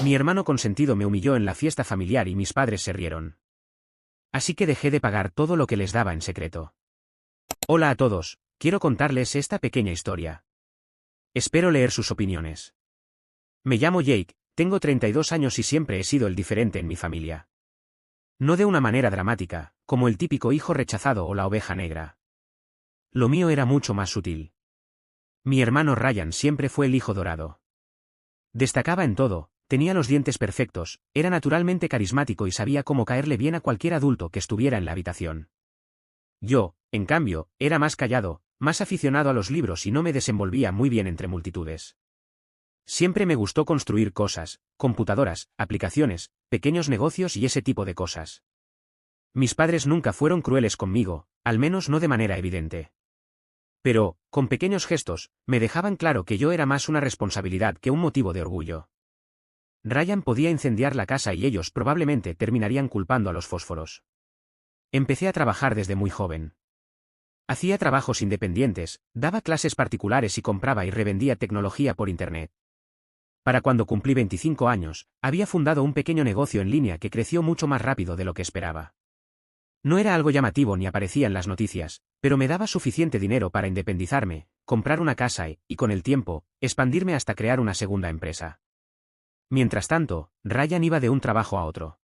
Mi hermano consentido me humilló en la fiesta familiar y mis padres se rieron. Así que dejé de pagar todo lo que les daba en secreto. Hola a todos, quiero contarles esta pequeña historia. Espero leer sus opiniones. Me llamo Jake, tengo 32 años y siempre he sido el diferente en mi familia. No de una manera dramática, como el típico hijo rechazado o la oveja negra. Lo mío era mucho más sutil. Mi hermano Ryan siempre fue el hijo dorado. Destacaba en todo, tenía los dientes perfectos, era naturalmente carismático y sabía cómo caerle bien a cualquier adulto que estuviera en la habitación. Yo, en cambio, era más callado, más aficionado a los libros y no me desenvolvía muy bien entre multitudes. Siempre me gustó construir cosas, computadoras, aplicaciones, pequeños negocios y ese tipo de cosas. Mis padres nunca fueron crueles conmigo, al menos no de manera evidente. Pero, con pequeños gestos, me dejaban claro que yo era más una responsabilidad que un motivo de orgullo. Ryan podía incendiar la casa y ellos probablemente terminarían culpando a los fósforos. Empecé a trabajar desde muy joven. Hacía trabajos independientes, daba clases particulares y compraba y revendía tecnología por Internet. Para cuando cumplí 25 años, había fundado un pequeño negocio en línea que creció mucho más rápido de lo que esperaba. No era algo llamativo ni aparecía en las noticias, pero me daba suficiente dinero para independizarme, comprar una casa y, con el tiempo, expandirme hasta crear una segunda empresa. Mientras tanto, Ryan iba de un trabajo a otro.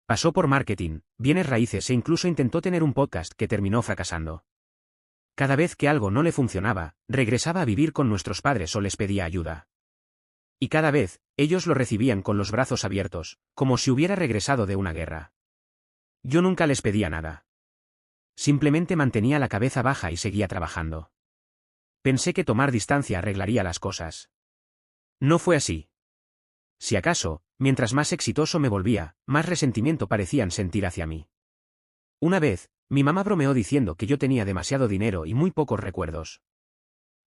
Pasó por marketing, bienes raíces e incluso intentó tener un podcast que terminó fracasando. Cada vez que algo no le funcionaba, regresaba a vivir con nuestros padres o les pedía ayuda. Y cada vez, ellos lo recibían con los brazos abiertos, como si hubiera regresado de una guerra. Yo nunca les pedía nada. Simplemente mantenía la cabeza baja y seguía trabajando. Pensé que tomar distancia arreglaría las cosas. No fue así. Si acaso, mientras más exitoso me volvía, más resentimiento parecían sentir hacia mí. Una vez, mi mamá bromeó diciendo que yo tenía demasiado dinero y muy pocos recuerdos.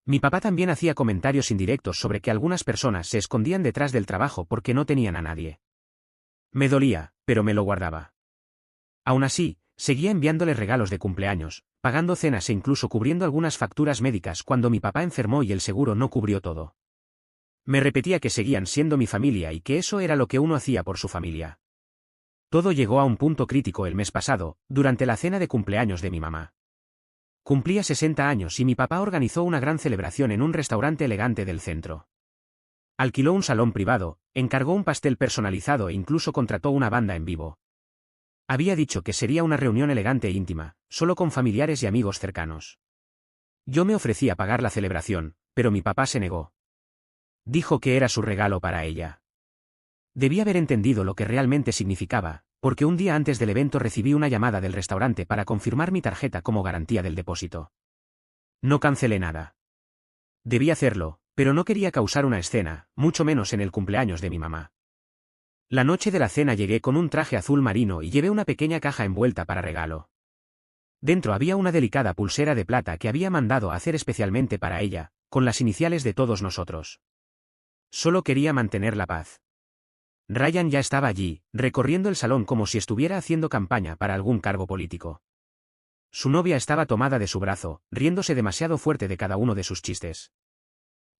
Mi papá también hacía comentarios indirectos sobre que algunas personas se escondían detrás del trabajo porque no tenían a nadie. Me dolía, pero me lo guardaba. Aún así, seguía enviándole regalos de cumpleaños, pagando cenas e incluso cubriendo algunas facturas médicas cuando mi papá enfermó y el seguro no cubrió todo. Me repetía que seguían siendo mi familia y que eso era lo que uno hacía por su familia. Todo llegó a un punto crítico el mes pasado, durante la cena de cumpleaños de mi mamá. Cumplía 60 años y mi papá organizó una gran celebración en un restaurante elegante del centro. Alquiló un salón privado, encargó un pastel personalizado e incluso contrató una banda en vivo. Había dicho que sería una reunión elegante e íntima, solo con familiares y amigos cercanos. Yo me ofrecí a pagar la celebración, pero mi papá se negó. Dijo que era su regalo para ella. Debí haber entendido lo que realmente significaba, porque un día antes del evento recibí una llamada del restaurante para confirmar mi tarjeta como garantía del depósito. No cancelé nada. Debí hacerlo, pero no quería causar una escena, mucho menos en el cumpleaños de mi mamá. La noche de la cena llegué con un traje azul marino y llevé una pequeña caja envuelta para regalo. Dentro había una delicada pulsera de plata que había mandado a hacer especialmente para ella, con las iniciales de todos nosotros. Solo quería mantener la paz. Ryan ya estaba allí, recorriendo el salón como si estuviera haciendo campaña para algún cargo político. Su novia estaba tomada de su brazo, riéndose demasiado fuerte de cada uno de sus chistes.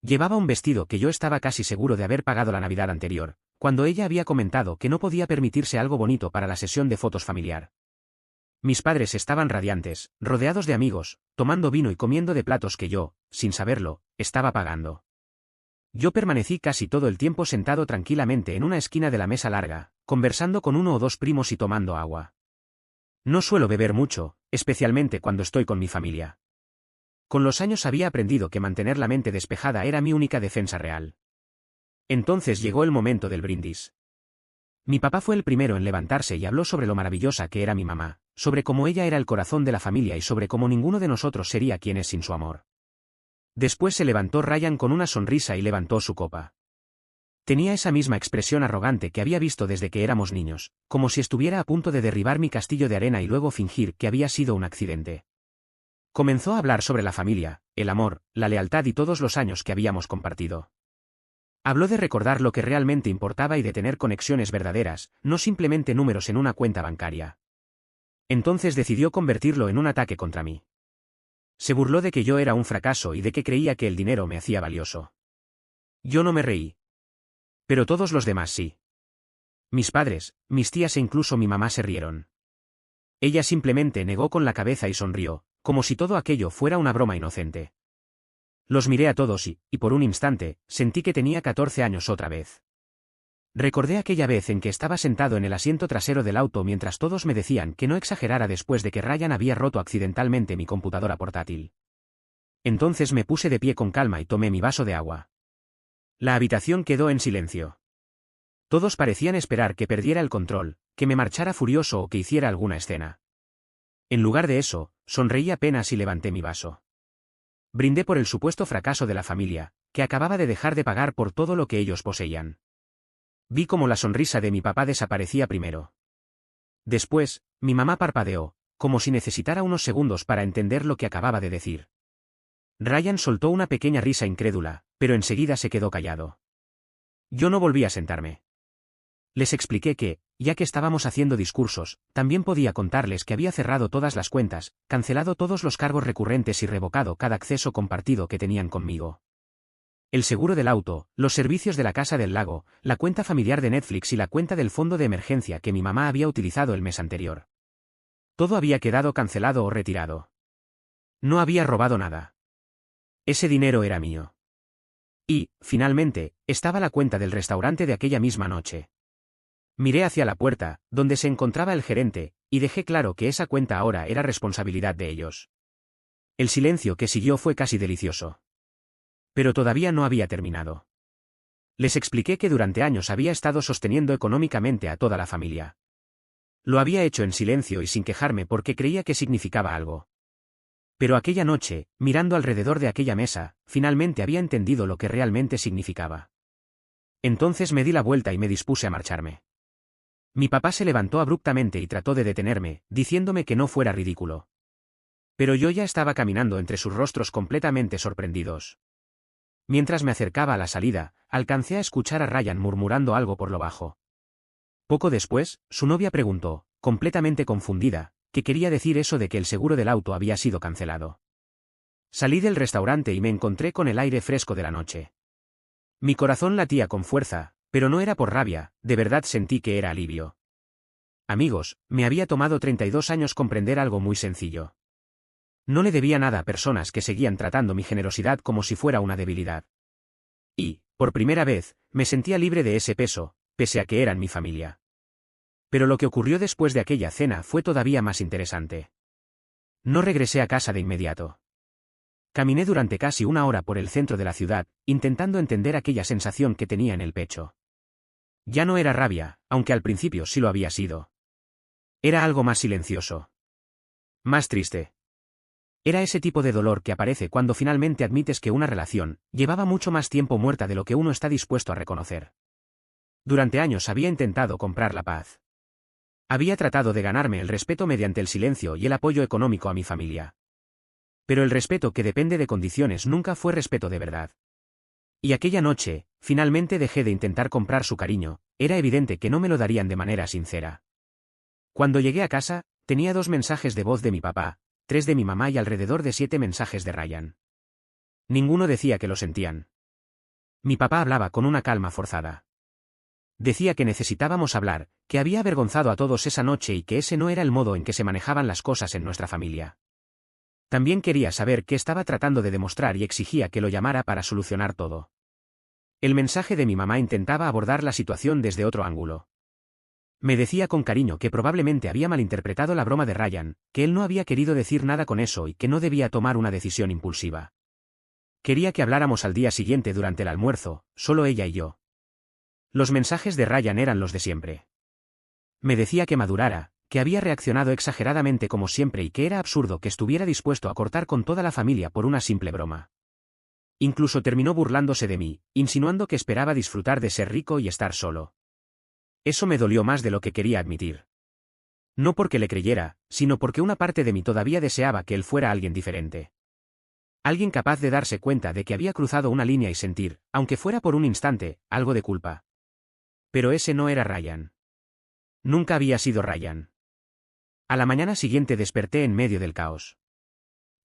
Llevaba un vestido que yo estaba casi seguro de haber pagado la Navidad anterior, cuando ella había comentado que no podía permitirse algo bonito para la sesión de fotos familiar. Mis padres estaban radiantes, rodeados de amigos, tomando vino y comiendo de platos que yo, sin saberlo, estaba pagando. Yo permanecí casi todo el tiempo sentado tranquilamente en una esquina de la mesa larga, conversando con uno o dos primos y tomando agua. No suelo beber mucho, especialmente cuando estoy con mi familia. Con los años había aprendido que mantener la mente despejada era mi única defensa real. Entonces llegó el momento del brindis. Mi papá fue el primero en levantarse y habló sobre lo maravillosa que era mi mamá, sobre cómo ella era el corazón de la familia y sobre cómo ninguno de nosotros sería quien es sin su amor. Después se levantó Ryan con una sonrisa y levantó su copa. Tenía esa misma expresión arrogante que había visto desde que éramos niños, como si estuviera a punto de derribar mi castillo de arena y luego fingir que había sido un accidente. Comenzó a hablar sobre la familia, el amor, la lealtad y todos los años que habíamos compartido. Habló de recordar lo que realmente importaba y de tener conexiones verdaderas, no simplemente números en una cuenta bancaria. Entonces decidió convertirlo en un ataque contra mí. Se burló de que yo era un fracaso y de que creía que el dinero me hacía valioso. Yo no me reí. Pero todos los demás sí. Mis padres, mis tías e incluso mi mamá se rieron. Ella simplemente negó con la cabeza y sonrió, como si todo aquello fuera una broma inocente. Los miré a todos y por un instante, sentí que tenía 14 años otra vez. Recordé aquella vez en que estaba sentado en el asiento trasero del auto mientras todos me decían que no exagerara después de que Ryan había roto accidentalmente mi computadora portátil. Entonces me puse de pie con calma y tomé mi vaso de agua. La habitación quedó en silencio. Todos parecían esperar que perdiera el control, que me marchara furioso o que hiciera alguna escena. En lugar de eso, sonreí apenas y levanté mi vaso. Brindé por el supuesto fracaso de la familia, que acababa de dejar de pagar por todo lo que ellos poseían. Vi cómo la sonrisa de mi papá desaparecía primero. Después, mi mamá parpadeó, como si necesitara unos segundos para entender lo que acababa de decir. Ryan soltó una pequeña risa incrédula, pero enseguida se quedó callado. Yo no volví a sentarme. Les expliqué que, ya que estábamos haciendo discursos, también podía contarles que había cerrado todas las cuentas, cancelado todos los cargos recurrentes y revocado cada acceso compartido que tenían conmigo. El seguro del auto, los servicios de la casa del lago, la cuenta familiar de Netflix y la cuenta del fondo de emergencia que mi mamá había utilizado el mes anterior. Todo había quedado cancelado o retirado. No había robado nada. Ese dinero era mío. Y, finalmente, estaba la cuenta del restaurante de aquella misma noche. Miré hacia la puerta, donde se encontraba el gerente, y dejé claro que esa cuenta ahora era responsabilidad de ellos. El silencio que siguió fue casi delicioso. Pero todavía no había terminado. Les expliqué que durante años había estado sosteniendo económicamente a toda la familia. Lo había hecho en silencio y sin quejarme porque creía que significaba algo. Pero aquella noche, mirando alrededor de aquella mesa, finalmente había entendido lo que realmente significaba. Entonces me di la vuelta y me dispuse a marcharme. Mi papá se levantó abruptamente y trató de detenerme, diciéndome que no fuera ridículo. Pero yo ya estaba caminando entre sus rostros completamente sorprendidos. Mientras me acercaba a la salida, alcancé a escuchar a Ryan murmurando algo por lo bajo. Poco después, su novia preguntó, completamente confundida, qué quería decir eso de que el seguro del auto había sido cancelado. Salí del restaurante y me encontré con el aire fresco de la noche. Mi corazón latía con fuerza, pero no era por rabia, de verdad sentí que era alivio. Amigos, me había tomado 32 años comprender algo muy sencillo. No le debía nada a personas que seguían tratando mi generosidad como si fuera una debilidad. Y, por primera vez, me sentía libre de ese peso, pese a que eran mi familia. Pero lo que ocurrió después de aquella cena fue todavía más interesante. No regresé a casa de inmediato. Caminé durante casi una hora por el centro de la ciudad, intentando entender aquella sensación que tenía en el pecho. Ya no era rabia, aunque al principio sí lo había sido. Era algo más silencioso. Más triste. Era ese tipo de dolor que aparece cuando finalmente admites que una relación llevaba mucho más tiempo muerta de lo que uno está dispuesto a reconocer. Durante años había intentado comprar la paz. Había tratado de ganarme el respeto mediante el silencio y el apoyo económico a mi familia. Pero el respeto que depende de condiciones nunca fue respeto de verdad. Y aquella noche, finalmente dejé de intentar comprar su cariño, era evidente que no me lo darían de manera sincera. Cuando llegué a casa, tenía 2 mensajes de voz de mi papá, 3 de mi mamá y alrededor de 7 mensajes de Ryan. Ninguno decía que lo sentían. Mi papá hablaba con una calma forzada. Decía que necesitábamos hablar, que había avergonzado a todos esa noche y que ese no era el modo en que se manejaban las cosas en nuestra familia. También quería saber qué estaba tratando de demostrar y exigía que lo llamara para solucionar todo. El mensaje de mi mamá intentaba abordar la situación desde otro ángulo. Me decía con cariño que probablemente había malinterpretado la broma de Ryan, que él no había querido decir nada con eso y que no debía tomar una decisión impulsiva. Quería que habláramos al día siguiente durante el almuerzo, solo ella y yo. Los mensajes de Ryan eran los de siempre. Me decía que madurara, que había reaccionado exageradamente como siempre y que era absurdo que estuviera dispuesto a cortar con toda la familia por una simple broma. Incluso terminó burlándose de mí, insinuando que esperaba disfrutar de ser rico y estar solo. Eso me dolió más de lo que quería admitir. No porque le creyera, sino porque una parte de mí todavía deseaba que él fuera alguien diferente. Alguien capaz de darse cuenta de que había cruzado una línea y sentir, aunque fuera por un instante, algo de culpa. Pero ese no era Ryan. Nunca había sido Ryan. A la mañana siguiente desperté en medio del caos.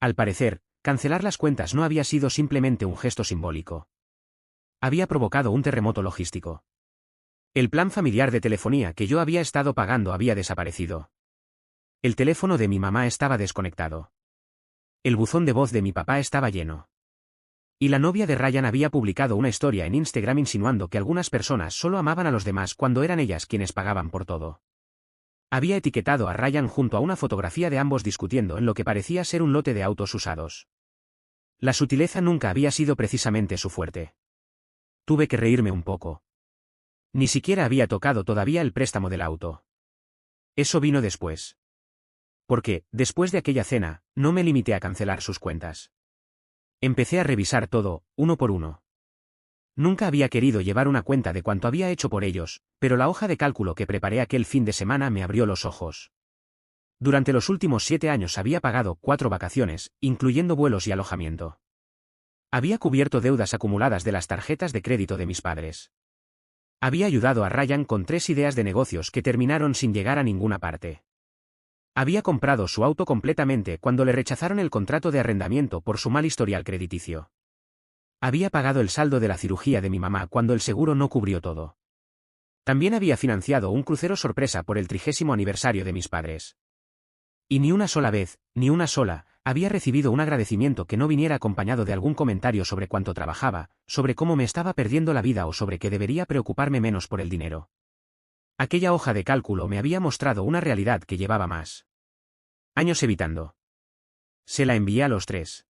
Al parecer, cancelar las cuentas no había sido simplemente un gesto simbólico. Había provocado un terremoto logístico. El plan familiar de telefonía que yo había estado pagando había desaparecido. El teléfono de mi mamá estaba desconectado. El buzón de voz de mi papá estaba lleno. Y la novia de Ryan había publicado una historia en Instagram insinuando que algunas personas solo amaban a los demás cuando eran ellas quienes pagaban por todo. Había etiquetado a Ryan junto a una fotografía de ambos discutiendo en lo que parecía ser un lote de autos usados. La sutileza nunca había sido precisamente su fuerte. Tuve que reírme un poco. Ni siquiera había tocado todavía el préstamo del auto. Eso vino después. Porque, después de aquella cena, no me limité a cancelar sus cuentas. Empecé a revisar todo, uno por uno. Nunca había querido llevar una cuenta de cuánto había hecho por ellos, pero la hoja de cálculo que preparé aquel fin de semana me abrió los ojos. Durante los últimos 7 años había pagado 4 vacaciones, incluyendo vuelos y alojamiento. Había cubierto deudas acumuladas de las tarjetas de crédito de mis padres. Había ayudado a Ryan con 3 ideas de negocios que terminaron sin llegar a ninguna parte. Había comprado su auto completamente cuando le rechazaron el contrato de arrendamiento por su mal historial crediticio. Había pagado el saldo de la cirugía de mi mamá cuando el seguro no cubrió todo. También había financiado un crucero sorpresa por el 30º aniversario de mis padres. Y ni una sola vez, ni una sola, había recibido un agradecimiento que no viniera acompañado de algún comentario sobre cuánto trabajaba, sobre cómo me estaba perdiendo la vida o sobre que debería preocuparme menos por el dinero. Aquella hoja de cálculo me había mostrado una realidad que llevaba más años evitando. Se la envié a los 3.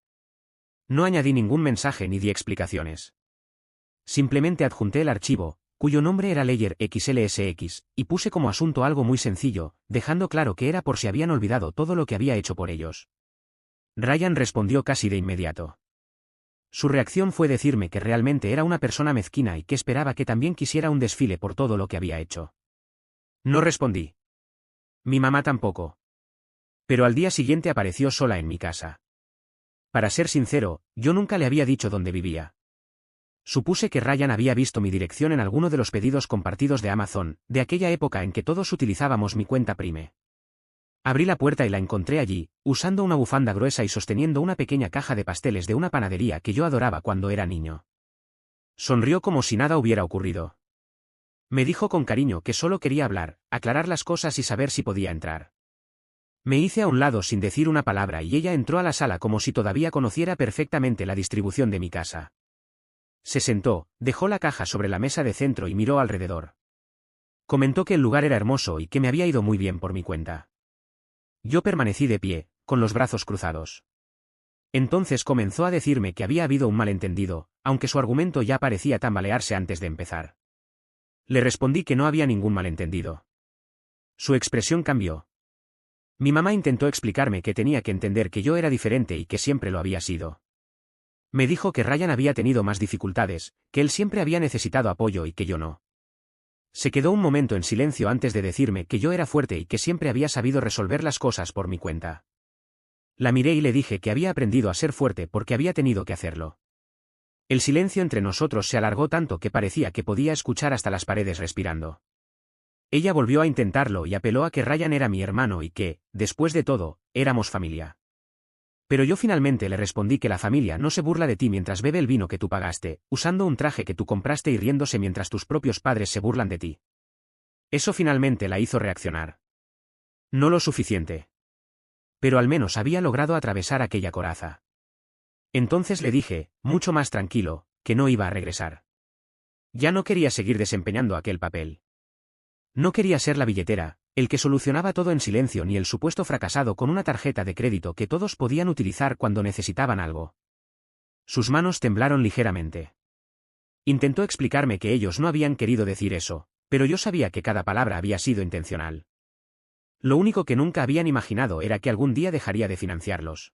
No añadí ningún mensaje ni di explicaciones. Simplemente adjunté el archivo, cuyo nombre era Layer XLSX, y puse como asunto algo muy sencillo, dejando claro que era por si habían olvidado todo lo que había hecho por ellos. Ryan respondió casi de inmediato. Su reacción fue decirme que realmente era una persona mezquina y que esperaba que también quisiera un desfile por todo lo que había hecho. No respondí. Mi mamá tampoco. Pero al día siguiente apareció sola en mi casa. Para ser sincero, yo nunca le había dicho dónde vivía. Supuse que Ryan había visto mi dirección en alguno de los pedidos compartidos de Amazon, de aquella época en que todos utilizábamos mi cuenta Prime. Abrí la puerta y la encontré allí, usando una bufanda gruesa y sosteniendo una pequeña caja de pasteles de una panadería que yo adoraba cuando era niño. Sonrió como si nada hubiera ocurrido. Me dijo con cariño que solo quería hablar, aclarar las cosas y saber si podía entrar. Me hice a un lado sin decir una palabra y ella entró a la sala como si todavía conociera perfectamente la distribución de mi casa. Se sentó, dejó la caja sobre la mesa de centro y miró alrededor. Comentó que el lugar era hermoso y que me había ido muy bien por mi cuenta. Yo permanecí de pie, con los brazos cruzados. Entonces comenzó a decirme que había habido un malentendido, aunque su argumento ya parecía tambalearse antes de empezar. Le respondí que no había ningún malentendido. Su expresión cambió. Mi mamá intentó explicarme que tenía que entender que yo era diferente y que siempre lo había sido. Me dijo que Ryan había tenido más dificultades, que él siempre había necesitado apoyo y que yo no. Se quedó un momento en silencio antes de decirme que yo era fuerte y que siempre había sabido resolver las cosas por mi cuenta. La miré y le dije que había aprendido a ser fuerte porque había tenido que hacerlo. El silencio entre nosotros se alargó tanto que parecía que podía escuchar hasta las paredes respirando. Ella volvió a intentarlo y apeló a que Ryan era mi hermano y que, después de todo, éramos familia. Pero yo finalmente le respondí que la familia no se burla de ti mientras bebe el vino que tú pagaste, usando un traje que tú compraste y riéndose mientras tus propios padres se burlan de ti. Eso finalmente la hizo reaccionar. No lo suficiente. Pero al menos había logrado atravesar aquella coraza. Entonces le dije, mucho más tranquilo, que no iba a regresar. Ya no quería seguir desempeñando aquel papel. No quería ser la billetera, el que solucionaba todo en silencio ni el supuesto fracasado con una tarjeta de crédito que todos podían utilizar cuando necesitaban algo. Sus manos temblaron ligeramente. Intentó explicarme que ellos no habían querido decir eso, pero yo sabía que cada palabra había sido intencional. Lo único que nunca habían imaginado era que algún día dejaría de financiarlos.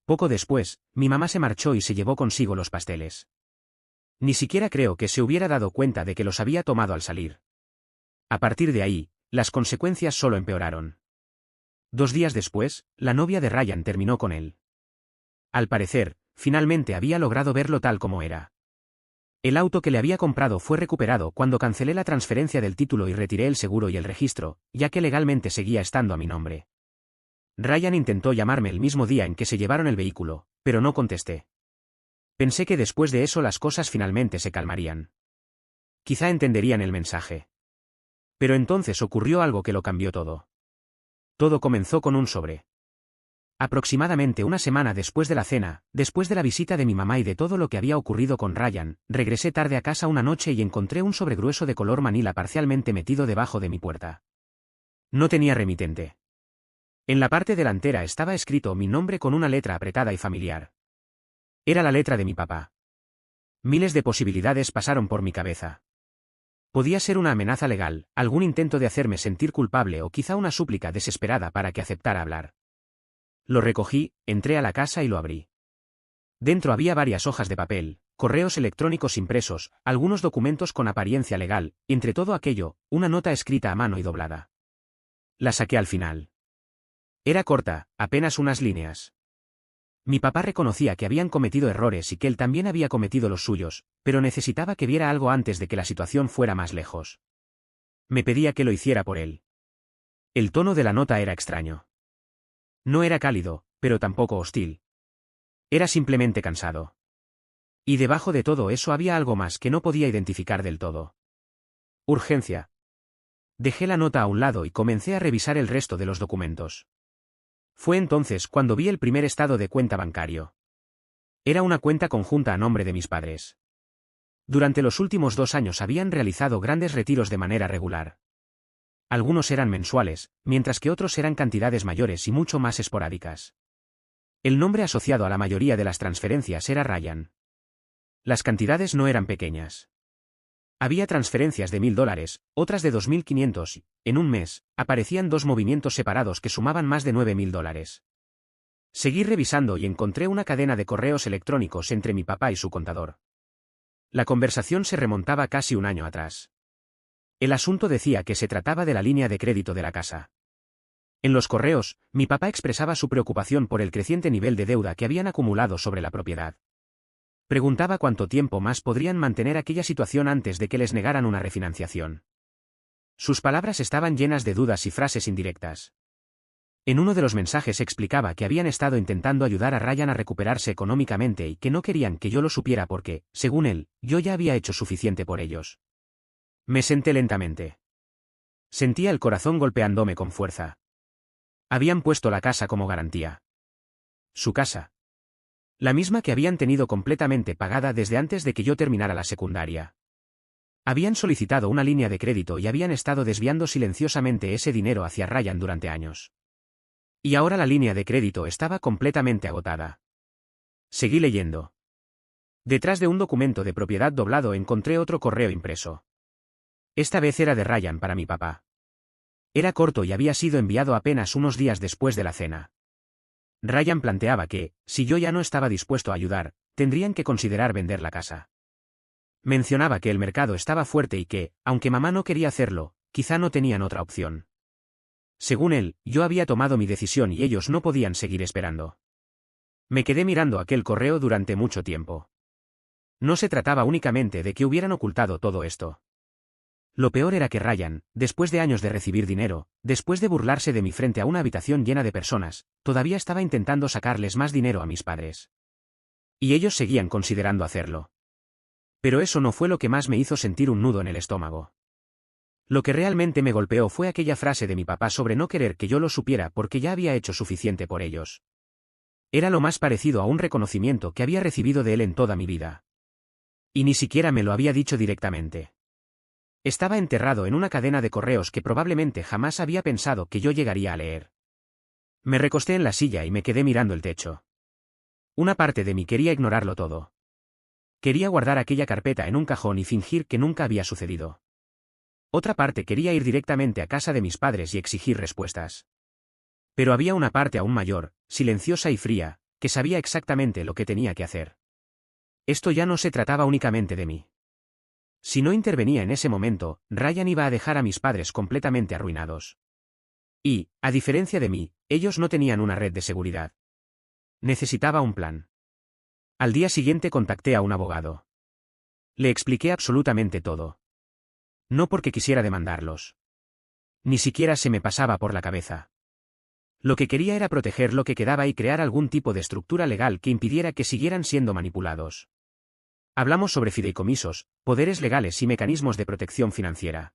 Poco después, mi mamá se marchó y se llevó consigo los pasteles. Ni siquiera creo que se hubiera dado cuenta de que los había tomado al salir. A partir de ahí, las consecuencias solo empeoraron. 2 días después, la novia de Ryan terminó con él. Al parecer, finalmente había logrado verlo tal como era. El auto que le había comprado fue recuperado cuando cancelé la transferencia del título y retiré el seguro y el registro, ya que legalmente seguía estando a mi nombre. Ryan intentó llamarme el mismo día en que se llevaron el vehículo, pero no contesté. Pensé que después de eso las cosas finalmente se calmarían. quizá entenderían el mensaje. Pero entonces ocurrió algo que lo cambió todo. Todo comenzó con un sobre. Aproximadamente una semana después de la cena, después de la visita de mi mamá y de todo lo que había ocurrido con Ryan, regresé tarde a casa una noche y encontré un sobre grueso de color manila parcialmente metido debajo de mi puerta. No tenía remitente. En la parte delantera estaba escrito mi nombre con una letra apretada y familiar. Era la letra de mi papá. Miles de posibilidades pasaron por mi cabeza. Podía ser una amenaza legal, algún intento de hacerme sentir culpable o quizá una súplica desesperada para que aceptara hablar. Lo recogí, entré a la casa y lo abrí. Dentro había varias hojas de papel, correos electrónicos impresos, algunos documentos con apariencia legal, y entre todo aquello, una nota escrita a mano y doblada. La saqué al final. Era corta, apenas unas líneas. Mi papá reconocía que habían cometido errores y que él también había cometido los suyos, pero necesitaba que viera algo antes de que la situación fuera más lejos. Me pedía que lo hiciera por él. El tono de la nota era extraño. No era cálido, pero tampoco hostil. Era simplemente cansado. Y debajo de todo eso había algo más que no podía identificar del todo. Urgencia. Dejé la nota a un lado y comencé a revisar el resto de los documentos. Fue entonces cuando vi el primer estado de cuenta bancario. Era una cuenta conjunta a nombre de mis padres. Durante los últimos 2 años habían realizado grandes retiros de manera regular. Algunos eran mensuales, mientras que otros eran cantidades mayores y mucho más esporádicas. El nombre asociado a la mayoría de las transferencias era Ryan. Las cantidades no eran pequeñas. Había transferencias de $1.000, otras de $2.500, y, en un mes, aparecían 2 movimientos separados que sumaban más de $9.000. Seguí revisando y encontré una cadena de correos electrónicos entre mi papá y su contador. La conversación se remontaba casi un año atrás. El asunto decía que se trataba de la línea de crédito de la casa. En los correos, mi papá expresaba su preocupación por el creciente nivel de deuda que habían acumulado sobre la propiedad. Preguntaba cuánto tiempo más podrían mantener aquella situación antes de que les negaran una refinanciación. Sus palabras estaban llenas de dudas y frases indirectas. En uno de los mensajes explicaba que habían estado intentando ayudar a Ryan a recuperarse económicamente y que no querían que yo lo supiera porque, según él, yo ya había hecho suficiente por ellos. Me senté lentamente. Sentía el corazón golpeándome con fuerza. Habían puesto la casa como garantía. Su casa. La misma que habían tenido completamente pagada desde antes de que yo terminara la secundaria. Habían solicitado una línea de crédito y habían estado desviando silenciosamente ese dinero hacia Ryan durante años. Y ahora la línea de crédito estaba completamente agotada. Seguí leyendo. Detrás de un documento de propiedad doblado encontré otro correo impreso. Esta vez era de Ryan para mi papá. Era corto y había sido enviado apenas unos días después de la cena. Ryan planteaba que, si yo ya no estaba dispuesto a ayudar, tendrían que considerar vender la casa. Mencionaba que el mercado estaba fuerte y que, aunque mamá no quería hacerlo, quizá no tenían otra opción. Según él, yo había tomado mi decisión y ellos no podían seguir esperando. Me quedé mirando aquel correo durante mucho tiempo. No se trataba únicamente de que hubieran ocultado todo esto. Lo peor era que Ryan, después de años de recibir dinero, después de burlarse de mí frente a una habitación llena de personas, todavía estaba intentando sacarles más dinero a mis padres. Y ellos seguían considerando hacerlo. Pero eso no fue lo que más me hizo sentir un nudo en el estómago. Lo que realmente me golpeó fue aquella frase de mi papá sobre no querer que yo lo supiera porque ya había hecho suficiente por ellos. Era lo más parecido a un reconocimiento que había recibido de él en toda mi vida. Y ni siquiera me lo había dicho directamente. Estaba enterrado en una cadena de correos que probablemente jamás había pensado que yo llegaría a leer. Me recosté en la silla y me quedé mirando el techo. Una parte de mí quería ignorarlo todo. Quería guardar aquella carpeta en un cajón y fingir que nunca había sucedido. Otra parte quería ir directamente a casa de mis padres y exigir respuestas. Pero había una parte aún mayor, silenciosa y fría, que sabía exactamente lo que tenía que hacer. Esto ya no se trataba únicamente de mí. Si no intervenía en ese momento, Ryan iba a dejar a mis padres completamente arruinados. Y, a diferencia de mí, ellos no tenían una red de seguridad. Necesitaba un plan. Al día siguiente contacté a un abogado. Le expliqué absolutamente todo. No porque quisiera demandarlos. Ni siquiera se me pasaba por la cabeza. Lo que quería era proteger lo que quedaba y crear algún tipo de estructura legal que impidiera que siguieran siendo manipulados. Hablamos sobre fideicomisos, poderes legales y mecanismos de protección financiera.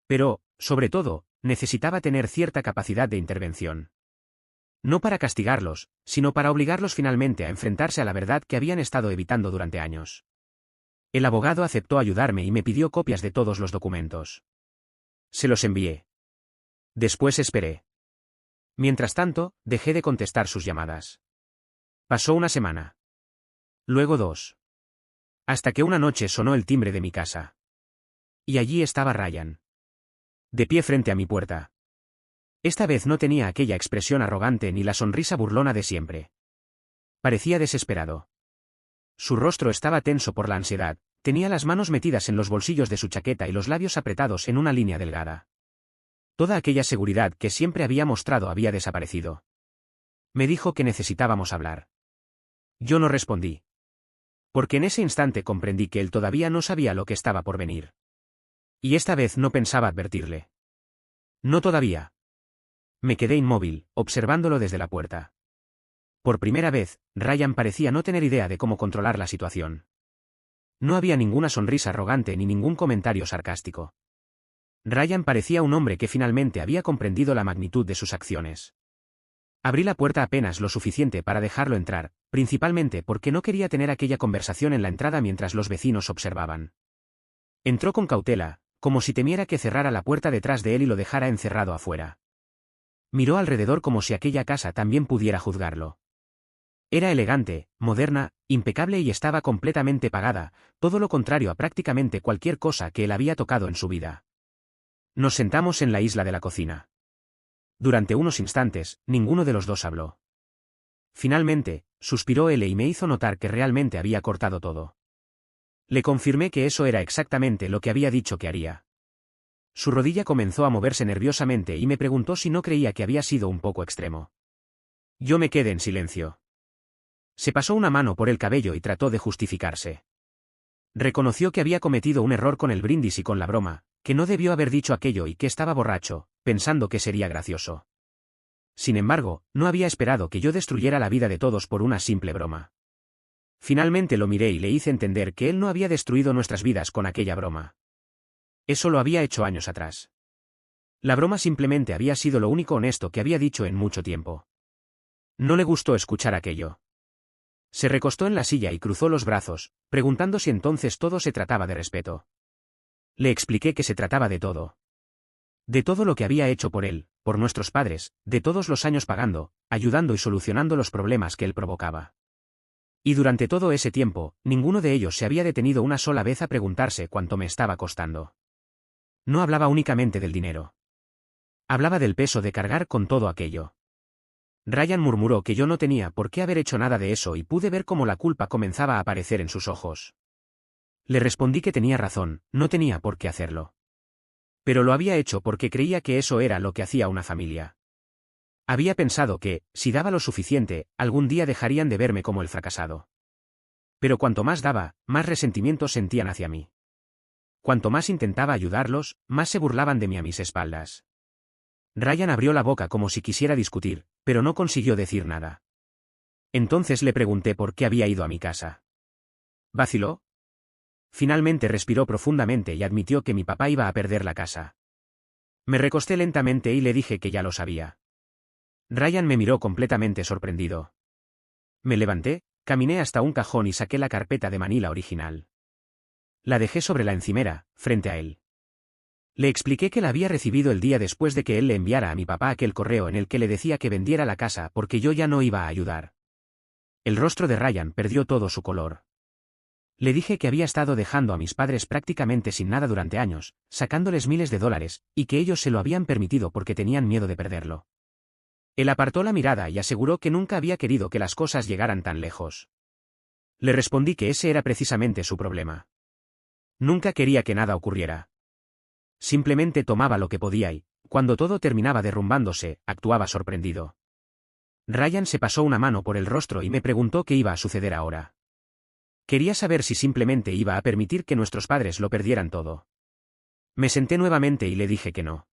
Pero, sobre todo, necesitaba tener cierta capacidad de intervención. No para castigarlos, sino para obligarlos finalmente a enfrentarse a la verdad que habían estado evitando durante años. El abogado aceptó ayudarme y me pidió copias de todos los documentos. Se los envié. Después esperé. Mientras tanto, dejé de contestar sus llamadas. Pasó una semana. Luego 2. Hasta que una noche sonó el timbre de mi casa. Y allí estaba Ryan. De pie frente a mi puerta. Esta vez no tenía aquella expresión arrogante ni la sonrisa burlona de siempre. Parecía desesperado. Su rostro estaba tenso por la ansiedad, tenía las manos metidas en los bolsillos de su chaqueta y los labios apretados en una línea delgada. Toda aquella seguridad que siempre había mostrado había desaparecido. Me dijo que necesitábamos hablar. Yo no respondí. Porque en ese instante comprendí que él todavía no sabía lo que estaba por venir. Y esta vez no pensaba advertirle. No todavía. Me quedé inmóvil, observándolo desde la puerta. Por primera vez, Ryan parecía no tener idea de cómo controlar la situación. No había ninguna sonrisa arrogante ni ningún comentario sarcástico. Ryan parecía un hombre que finalmente había comprendido la magnitud de sus acciones. Abrí la puerta apenas lo suficiente para dejarlo entrar, principalmente porque no quería tener aquella conversación en la entrada mientras los vecinos observaban. Entró con cautela, como si temiera que cerrara la puerta detrás de él y lo dejara encerrado afuera. Miró alrededor como si aquella casa también pudiera juzgarlo. Era elegante, moderna, impecable y estaba completamente pagada, todo lo contrario a prácticamente cualquier cosa que él había tocado en su vida. Nos sentamos en la isla de la cocina. Durante unos instantes, ninguno de los dos habló. Finalmente, suspiró él y me hizo notar que realmente había cortado todo. Le confirmé que eso era exactamente lo que había dicho que haría. Su rodilla comenzó a moverse nerviosamente y me preguntó si no creía que había sido un poco extremo. Yo me quedé en silencio. Se pasó una mano por el cabello y trató de justificarse. Reconoció que había cometido un error con el brindis y con la broma, que no debió haber dicho aquello y que estaba borracho, pensando que sería gracioso. Sin embargo, no había esperado que yo destruyera la vida de todos por una simple broma. Finalmente lo miré y le hice entender que él no había destruido nuestras vidas con aquella broma. Eso lo había hecho años atrás. La broma simplemente había sido lo único honesto que había dicho en mucho tiempo. No le gustó escuchar aquello. Se recostó en la silla y cruzó los brazos, preguntando si entonces todo se trataba de respeto. Le expliqué que se trataba de todo. De todo lo que había hecho por él, por nuestros padres, de todos los años pagando, ayudando y solucionando los problemas que él provocaba. Y durante todo ese tiempo, ninguno de ellos se había detenido una sola vez a preguntarse cuánto me estaba costando. No hablaba únicamente del dinero. Hablaba del peso de cargar con todo aquello. Ryan murmuró que yo no tenía por qué haber hecho nada de eso y pude ver cómo la culpa comenzaba a aparecer en sus ojos. Le respondí que tenía razón, no tenía por qué hacerlo. Pero lo había hecho porque creía que eso era lo que hacía una familia. Había pensado que, si daba lo suficiente, algún día dejarían de verme como el fracasado. Pero cuanto más daba, más resentimiento sentían hacia mí. Cuanto más intentaba ayudarlos, más se burlaban de mí a mis espaldas. Ryan abrió la boca como si quisiera discutir, pero no consiguió decir nada. Entonces le pregunté por qué había ido a mi casa. ¿Vaciló? Finalmente respiró profundamente y admitió que mi papá iba a perder la casa. Me recosté lentamente y le dije que ya lo sabía. Ryan me miró completamente sorprendido. Me levanté, caminé hasta un cajón y saqué la carpeta de Manila original. La dejé sobre la encimera, frente a él. Le expliqué que la había recibido el día después de que él le enviara a mi papá aquel correo en el que le decía que vendiera la casa porque yo ya no iba a ayudar. El rostro de Ryan perdió todo su color. Le dije que había estado dejando a mis padres prácticamente sin nada durante años, sacándoles miles de dólares, y que ellos se lo habían permitido porque tenían miedo de perderlo. Él apartó la mirada y aseguró que nunca había querido que las cosas llegaran tan lejos. Le respondí que ese era precisamente su problema. Nunca quería que nada ocurriera. Simplemente tomaba lo que podía y, cuando todo terminaba derrumbándose, actuaba sorprendido. Ryan se pasó una mano por el rostro y me preguntó qué iba a suceder ahora. Quería saber si simplemente iba a permitir que nuestros padres lo perdieran todo. Me senté nuevamente y le dije que no.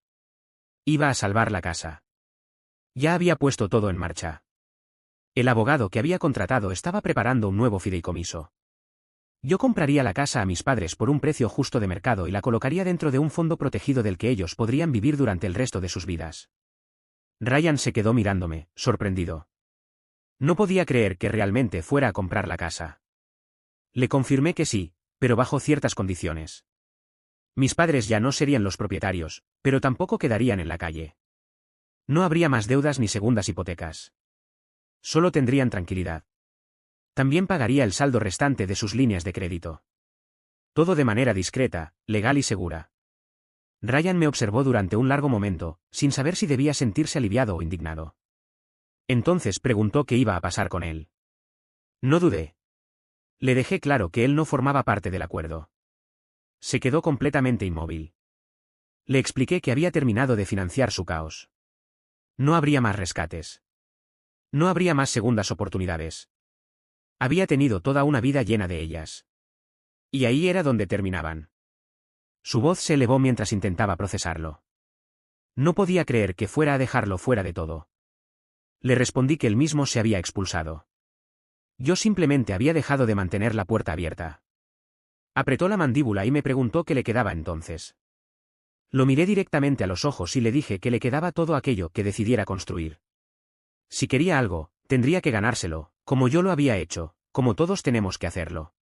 Iba a salvar la casa. Ya había puesto todo en marcha. El abogado que había contratado estaba preparando un nuevo fideicomiso. Yo compraría la casa a mis padres por un precio justo de mercado y la colocaría dentro de un fondo protegido del que ellos podrían vivir durante el resto de sus vidas. Ryan se quedó mirándome, sorprendido. No podía creer que realmente fuera a comprar la casa. Le confirmé que sí, pero bajo ciertas condiciones. Mis padres ya no serían los propietarios, pero tampoco quedarían en la calle. No habría más deudas ni segundas hipotecas. Solo tendrían tranquilidad. También pagaría el saldo restante de sus líneas de crédito. Todo de manera discreta, legal y segura. Ryan me observó durante un largo momento, sin saber si debía sentirse aliviado o indignado. Entonces preguntó qué iba a pasar con él. No dudé. Le dejé claro que él no formaba parte del acuerdo. Se quedó completamente inmóvil. Le expliqué que había terminado de financiar su caos. No habría más rescates. No habría más segundas oportunidades. Había tenido toda una vida llena de ellas. Y ahí era donde terminaban. Su voz se elevó mientras intentaba procesarlo. No podía creer que fuera a dejarlo fuera de todo. Le respondí que él mismo se había expulsado. Yo simplemente había dejado de mantener la puerta abierta. Apretó la mandíbula y me preguntó qué le quedaba entonces. Lo miré directamente a los ojos y le dije que le quedaba todo aquello que decidiera construir. Si quería algo, tendría que ganárselo, como yo lo había hecho, como todos tenemos que hacerlo.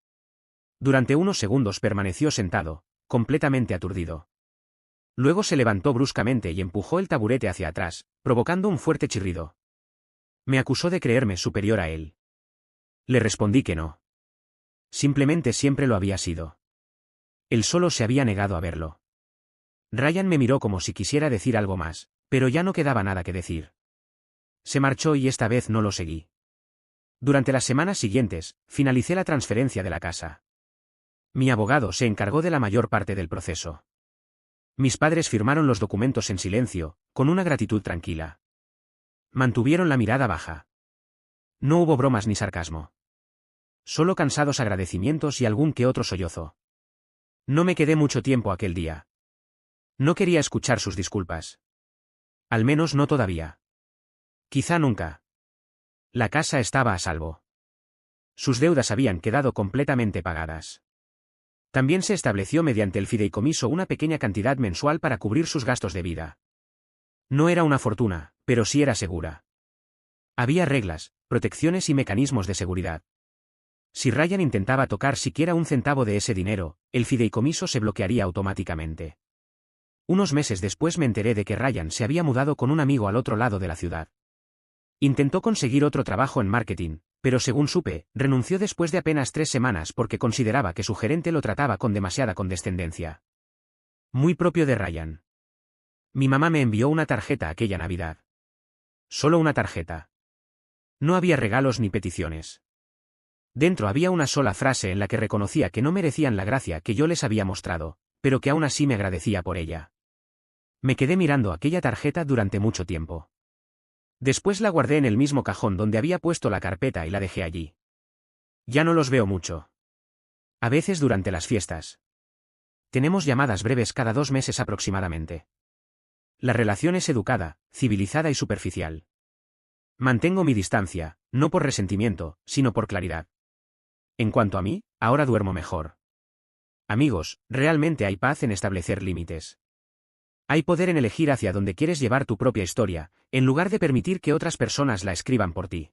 Durante unos segundos permaneció sentado, completamente aturdido. Luego se levantó bruscamente y empujó el taburete hacia atrás, provocando un fuerte chirrido. Me acusó de creerme superior a él. Le respondí que no. Simplemente siempre lo había sido. Él solo se había negado a verlo. Ryan me miró como si quisiera decir algo más, pero ya no quedaba nada que decir. Se marchó y esta vez no lo seguí. Durante las semanas siguientes, finalicé la transferencia de la casa. Mi abogado se encargó de la mayor parte del proceso. Mis padres firmaron los documentos en silencio, con una gratitud tranquila. Mantuvieron la mirada baja. No hubo bromas ni sarcasmo. Solo cansados agradecimientos y algún que otro sollozo. No me quedé mucho tiempo aquel día. No quería escuchar sus disculpas. Al menos no todavía. Quizá nunca. La casa estaba a salvo. Sus deudas habían quedado completamente pagadas. También se estableció mediante el fideicomiso una pequeña cantidad mensual para cubrir sus gastos de vida. No era una fortuna, pero sí era segura. Había reglas, protecciones y mecanismos de seguridad. Si Ryan intentaba tocar siquiera un centavo de ese dinero, el fideicomiso se bloquearía automáticamente. Unos meses después me enteré de que Ryan se había mudado con un amigo al otro lado de la ciudad. Intentó conseguir otro trabajo en marketing, pero según supe, renunció después de apenas 3 semanas porque consideraba que su gerente lo trataba con demasiada condescendencia. Muy propio de Ryan. Mi mamá me envió una tarjeta aquella Navidad. Solo una tarjeta. No había regalos ni peticiones. Dentro había una sola frase en la que reconocía que no merecían la gracia que yo les había mostrado, pero que aún así me agradecía por ella. Me quedé mirando aquella tarjeta durante mucho tiempo. Después la guardé en el mismo cajón donde había puesto la carpeta y la dejé allí. Ya no los veo mucho. A veces durante las fiestas. Tenemos llamadas breves cada 2 meses aproximadamente. La relación es educada, civilizada y superficial. Mantengo mi distancia, no por resentimiento, sino por claridad. En cuanto a mí, ahora duermo mejor. Amigos, realmente hay paz en establecer límites. Hay poder en elegir hacia dónde quieres llevar tu propia historia, en lugar de permitir que otras personas la escriban por ti.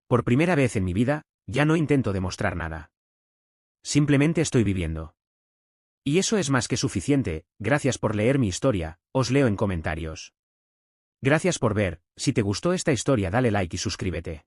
Por primera vez en mi vida, ya no intento demostrar nada. Simplemente estoy viviendo. Y eso es más que suficiente. Gracias por leer mi historia, os leo en comentarios. Gracias por ver. Si te gustó esta historia dale like y suscríbete.